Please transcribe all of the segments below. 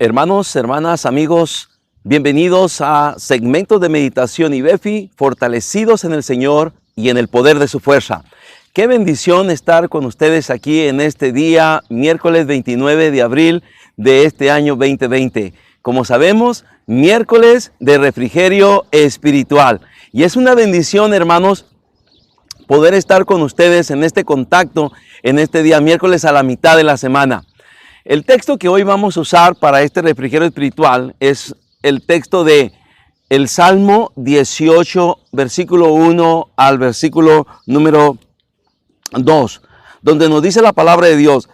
Hermanos, hermanas, amigos, bienvenidos a segmentos de meditación y Befi, fortalecidos en el Señor y en el poder de su fuerza. Qué bendición estar con ustedes aquí en este día, miércoles 29 de abril de este año 2020. Como sabemos, miércoles de refrigerio espiritual. Y es una bendición, hermanos, poder estar con ustedes en este contacto, en este día miércoles a la mitad de la semana. El texto que hoy vamos a usar para este refrigerio espiritual es el texto de el Salmo 18, versículo 1 al versículo número 2, donde nos dice la palabra de Dios: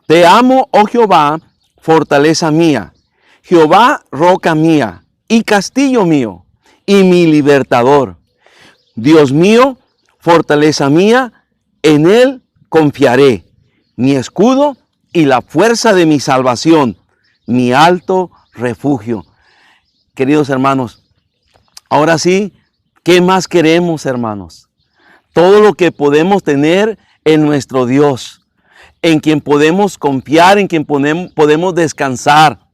Te amo, oh Jehová, fortaleza mía, Jehová, roca mía y castillo mío y mi libertador. Dios mío, fortaleza mía, en él confiaré, mi escudo y la fuerza de mi salvación, mi alto refugio. Queridos hermanos, ahora sí, ¿qué más queremos, hermanos? Todo lo que podemos tener en nuestro Dios, en quien podemos confiar, en quien podemos descansar.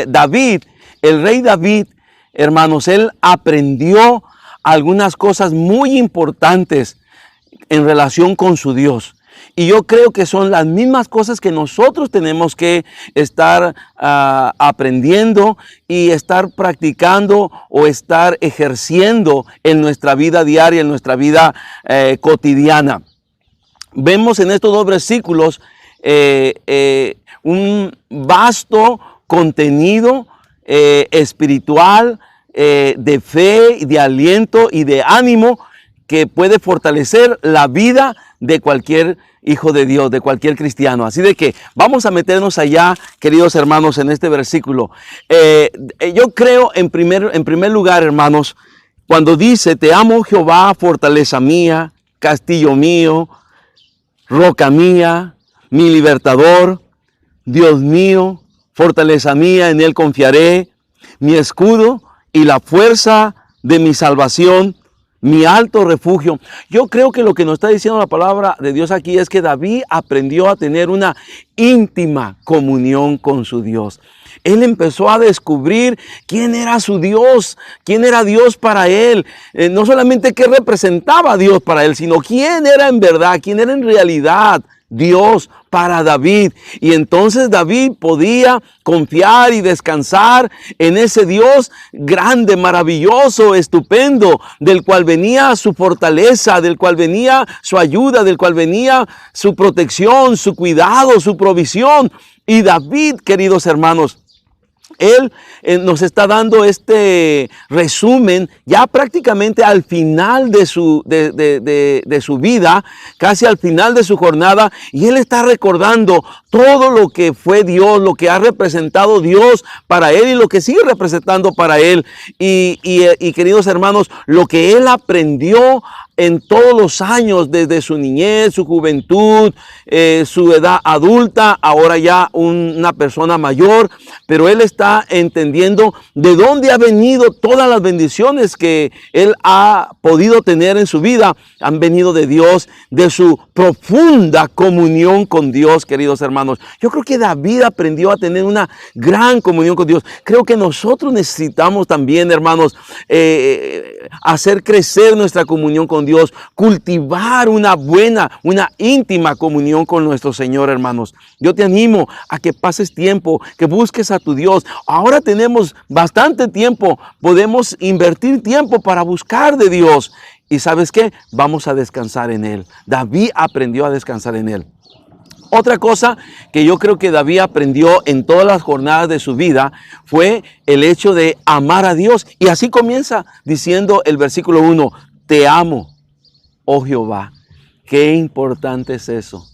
David, el rey David, hermanos, él aprendió algunas cosas muy importantes en relación con su Dios. Y yo creo que son las mismas cosas que nosotros tenemos que estar aprendiendo y estar practicando o estar ejerciendo en nuestra vida diaria, en nuestra vida cotidiana. Vemos en estos dos versículos un vasto contenido espiritual de fe, de aliento y de ánimo que puede fortalecer la vida de cualquier hijo de Dios, de cualquier cristiano. Así de que vamos a meternos allá, queridos hermanos, en este versículo. Yo creo en primer lugar, hermanos, cuando dice: Te amo, Jehová, fortaleza mía, castillo mío, roca mía, mi libertador, Dios mío, fortaleza mía, en él confiaré, mi escudo y la fuerza de mi salvación, mi alto refugio. Yo creo que lo que nos está diciendo la palabra de Dios aquí es que David aprendió a tener una íntima comunión con su Dios. Él empezó a descubrir quién era su Dios, quién era Dios para él. No solamente qué representaba Dios para él, sino quién era en verdad, quién era en realidad Dios para David. Y entonces David podía confiar y descansar en ese Dios grande, maravilloso, estupendo, del cual venía su fortaleza, del cual venía su ayuda, del cual venía su protección, su cuidado, su provisión. Y David, queridos hermanos, él nos está dando este resumen ya prácticamente al final de su vida, casi al final de su jornada, y él está recordando todo lo que fue Dios, lo que ha representado Dios para él y lo que sigue representando para él. Y queridos hermanos, lo que él aprendió en todos los años, desde su niñez, su juventud, su edad adulta, ahora ya una persona mayor, pero él está entendiendo de dónde ha venido todas las bendiciones que él ha podido tener en su vida. Han venido de Dios, de su profunda comunión con Dios, queridos hermanos. Yo creo que David aprendió a tener una gran comunión con Dios. Creo que nosotros necesitamos también, hermanos, hacer crecer nuestra comunión con Dios, cultivar una buena, una íntima comunión con nuestro Señor, hermanos. Yo te animo a que pases tiempo, que busques a tu Dios. Ahora tenemos bastante tiempo, podemos invertir tiempo para buscar de Dios. Y ¿sabes qué? Vamos a descansar en Él. David aprendió a descansar en Él. Otra cosa que yo creo que David aprendió en todas las jornadas de su vida fue el hecho de amar a Dios. Y así comienza diciendo el versículo 1, Te amo, oh Jehová. Qué importante es eso.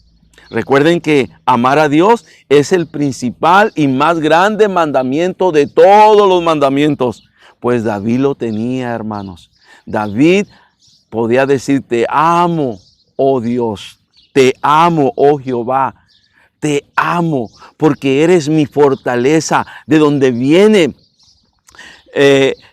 Recuerden que amar a Dios es el principal y más grande mandamiento de todos los mandamientos. Pues David lo tenía, hermanos. David podía decir: Te amo, oh Dios. Te amo, oh Jehová. Te amo porque eres mi fortaleza, de donde viene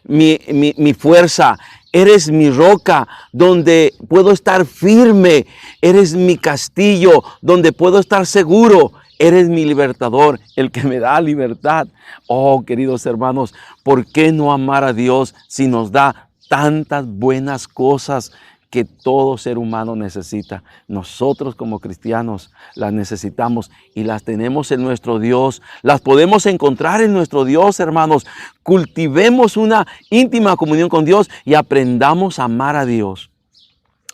mi fuerza. Eres mi roca donde puedo estar firme. Eres mi castillo donde puedo estar seguro. Eres mi libertador, el que me da libertad. Oh, queridos hermanos, ¿por qué no amar a Dios si nos da tantas buenas cosas que todo ser humano necesita? Nosotros como cristianos las necesitamos y las tenemos en nuestro Dios. Las podemos encontrar en nuestro Dios, hermanos. Cultivemos una íntima comunión con Dios y aprendamos a amar a Dios.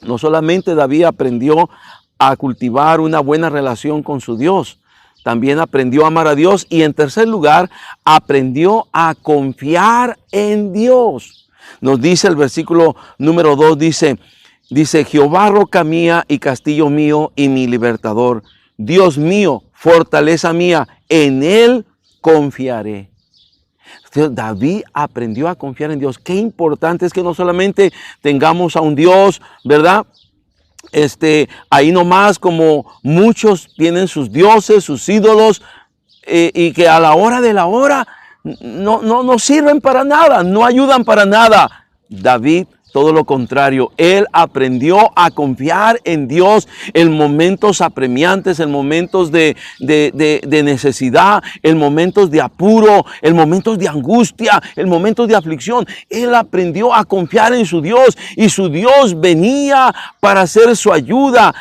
No solamente David aprendió a cultivar una buena relación con su Dios, también aprendió a amar a Dios y en tercer lugar, aprendió a confiar en Dios. Nos dice el versículo número 2, dice, Jehová roca mía y castillo mío y mi libertador, Dios mío, fortaleza mía, en Él confiaré. David aprendió a confiar en Dios. Qué importante es que no solamente tengamos a un Dios, ¿verdad? Ahí nomás como muchos tienen sus dioses, sus ídolos, y que a la hora de la hora no sirven para nada, no ayudan para nada. David, todo lo contrario, él aprendió a confiar en Dios en momentos apremiantes, en momentos de necesidad, en momentos de apuro, en momentos de angustia, en momentos de aflicción. Él aprendió a confiar en su Dios y su Dios venía para hacer su ayuda.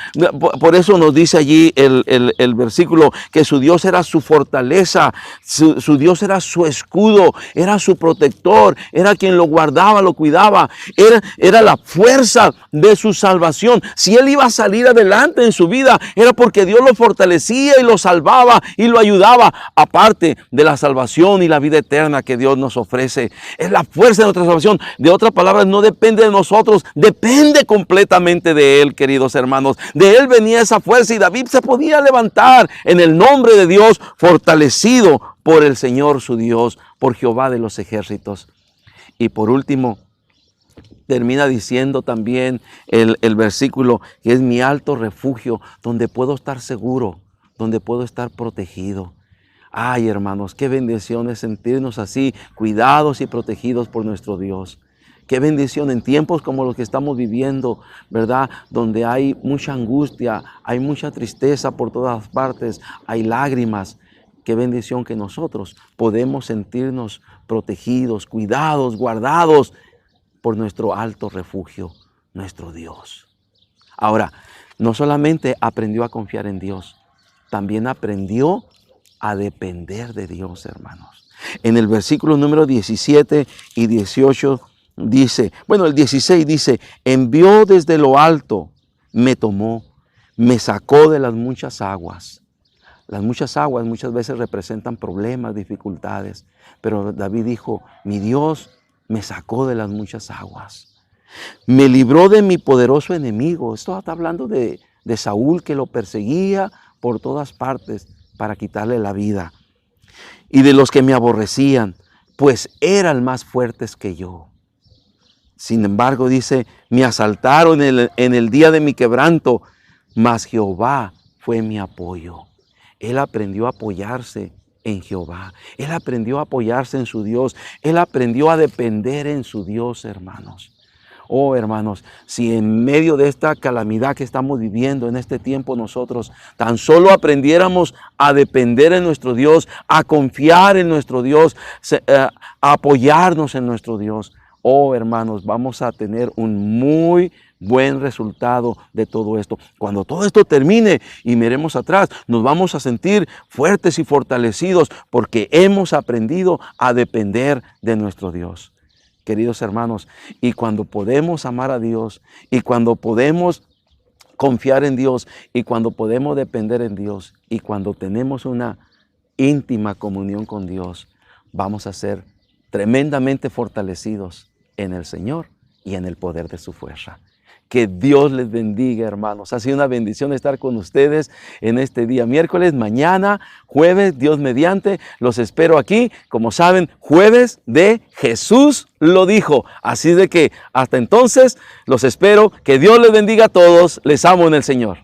Por eso nos dice allí el versículo que su Dios era su fortaleza, su Dios era su escudo, era su protector, era quien lo guardaba, lo cuidaba, era la fuerza de su salvación. Si él iba a salir adelante en su vida, era porque Dios lo fortalecía y lo salvaba y lo ayudaba. Aparte de la salvación y la vida eterna que Dios nos ofrece, es la fuerza de nuestra salvación. De otras palabras, no depende de nosotros, depende completamente de Él, queridos hermanos. De Él venía esa fuerza y David se podía levantar en el nombre de Dios, fortalecido por el Señor su Dios, por Jehová de los ejércitos. Y por último, termina diciendo también el versículo que es mi alto refugio, donde puedo estar seguro, donde puedo estar protegido. Ay, hermanos, qué bendición es sentirnos así, cuidados y protegidos por nuestro Dios. Qué bendición en tiempos como los que estamos viviendo, ¿verdad? Donde hay mucha angustia, hay mucha tristeza por todas partes, hay lágrimas. Qué bendición que nosotros podemos sentirnos protegidos, cuidados, guardados por nuestro alto refugio, nuestro Dios. Ahora, no solamente aprendió a confiar en Dios, también aprendió a depender de Dios, hermanos. En el versículo número 17 y 18 dice, bueno, el 16 dice, envió desde lo alto, me tomó, me sacó de las muchas aguas. Las muchas aguas muchas veces representan problemas, dificultades, pero David dijo, mi Dios me sacó de las muchas aguas. Me libró de mi poderoso enemigo. Esto está hablando de Saúl, que lo perseguía por todas partes para quitarle la vida. Y de los que me aborrecían, pues eran más fuertes que yo. Sin embargo, dice, me asaltaron en el día de mi quebranto, mas Jehová fue mi apoyo. Él aprendió a apoyarse en Jehová. Él aprendió a apoyarse en su Dios. Él aprendió a depender en su Dios, hermanos. Oh, hermanos, si en medio de esta calamidad que estamos viviendo en este tiempo nosotros tan solo aprendiéramos a depender en nuestro Dios, a confiar en nuestro Dios, a apoyarnos en nuestro Dios. Oh, hermanos, vamos a tener un muy buen resultado de todo esto. Cuando todo esto termine y miremos atrás, nos vamos a sentir fuertes y fortalecidos porque hemos aprendido a depender de nuestro Dios. Queridos hermanos, y cuando podemos amar a Dios, y cuando podemos confiar en Dios, y cuando podemos depender en Dios, y cuando tenemos una íntima comunión con Dios, vamos a ser tremendamente fortalecidos en el Señor y en el poder de su fuerza. Que Dios les bendiga, hermanos. Ha sido una bendición estar con ustedes en este día miércoles. Mañana, jueves, Dios mediante, los espero aquí. Como saben, jueves de Jesús lo dijo. Así de que hasta entonces los espero. Que Dios les bendiga a todos. Les amo en el Señor.